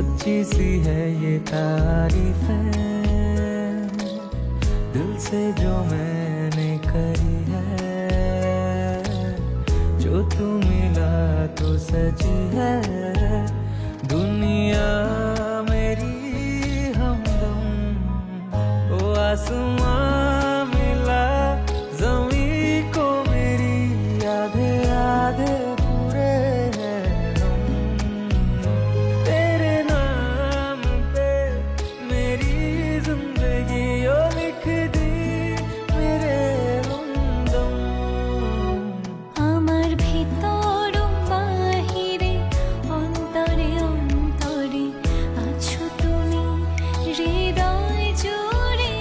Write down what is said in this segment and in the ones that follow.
सच्ची सी है ये तारीफ है दिल से जो मैंने करी है जो तू मिला तो सजी है दुनिया मेरी हमदम ओ आसमां मिला जमीन को मेरी आधे आधे पूरे हैं हम तेरे नाम पे मेरी जिंदगी ओ लिख दी मेरे हमदम আমার ভিতর বাহিরে অন্তরে অন্তরে আছো তুমি হৃদয় জুড়ে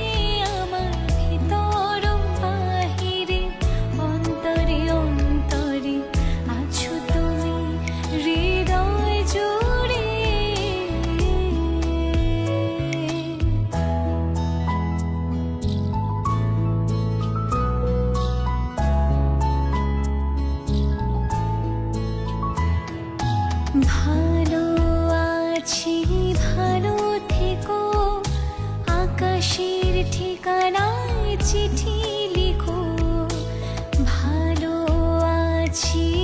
আমার ভিতর বাহিরে অন্তরে অন্তরে আছো তুমি হৃদয় জুড়ে ভালো আছি ভালো থেকো আকাশের ঠিকানায় চিঠি লিখো ভালো আছি